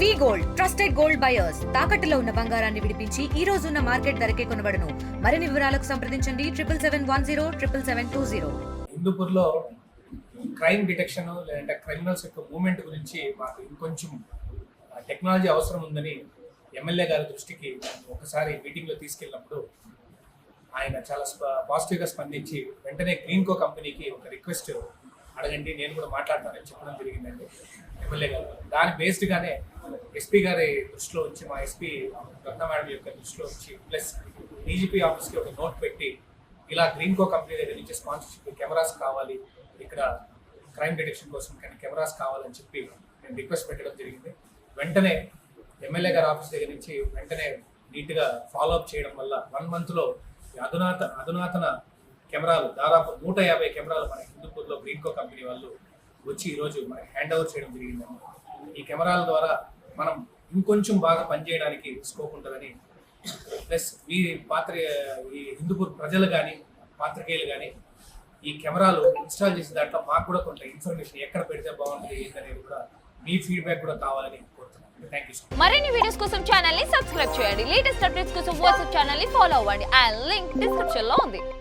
వి gold trusted gold buyers తాకట్టులో ఉన్న బంగారాన్ని విడిపించి ఈ రోజు ఉన్న మార్కెట్ ధరకే కొనబడును. మరిన్ని వివరాలకు సంప్రదించండి 7771077720. హిందూపూర్లో క్రైమ్ డిటెక్షన్ లేదంటే క్రిమినల్స్ యొక్క మూవ్మెంట్ గురించి మాకు ఇంకొంచెం టెక్నాలజీ అవసరం ఉందని ఎమ్మెల్యే గారి దృష్టికి ఒకసారి మీటింగ్లో తీసుకెళ్ళినప్పుడు ఆయన చాలా పాజిటివ్గా స్పందించి వెంటనే గ్రీన్కో కంపెనీకి ఒక రిక్వెస్ట్ అడగండి, నేను కూడా మాట్లాడతానని చెప్పడం జరిగిందండి ఎమ్మెల్యే గారు. దాని బేస్డ్గానే ఎస్పీ గారి దృష్టిలో ఉంచి, మా ఎస్పీ రత్న మేడం యొక్క దృష్టిలో ఉంచి, ప్లస్ డీజీపీ ఆఫీస్కి ఒక నోట్ పెట్టి ఇలా గ్రీన్కో కంపెనీ దగ్గర నుంచి స్పాన్సర్షిప్ కెమెరాస్ కావాలి, ఇక్కడ క్రైమ్ డిటెక్షన్ కోసం కానీ కెమెరాస్ కావాలని చెప్పి నేను రిక్వెస్ట్ పెట్టడం జరిగింది. వెంటనే ఎమ్మెల్యే గారి ఆఫీస్ దగ్గర నుంచి వెంటనే నీట్గా ఫాలోఅప్ చేయడం వల్ల 1 monthలో అధునాతన కెమెరాలు దాదాపు 150 కెమెరాలు మన హిందూపూర్లో గ్రీన్కో కంపెనీ వాళ్ళు వచ్చి ఈరోజు మనకి హ్యాండ్ ఓవర్ చేయడం జరిగిందండి. ఈ కెమెరాల ద్వారా మనం ఇంకొంచెం బాగా పనిచేయడానికి స్కోప్ ఉంటుందని, ప్లస్ ఈ హిందూపూర్ ప్రజలు కానీ పాత్రికేయులు కానీ ఈ కెమెరాలు ఇన్స్టాల్ చేసిన దాంట్లో మాకు కూడా కొంత ఇన్ఫర్మేషన్ ఎక్కడ పెడితే బాగుంటుంది ఏంటనేది కూడా మీ ఫీడ్బ్యాక్ కూడా కావాలని కోరుతున్నాను. Thank you. మరిన్ని వీడియోస్ కోసం ఛానల్ ని సబ్స్క్రైబ్ చేయండి. లేటెస్ట్ అప్డేట్స్ కోసం వాట్సాప్ ఛానల్ ని ఫాలో అవ్వండి. ఆ లింక్ డిస్క్రిప్షన్ లో ఉంది.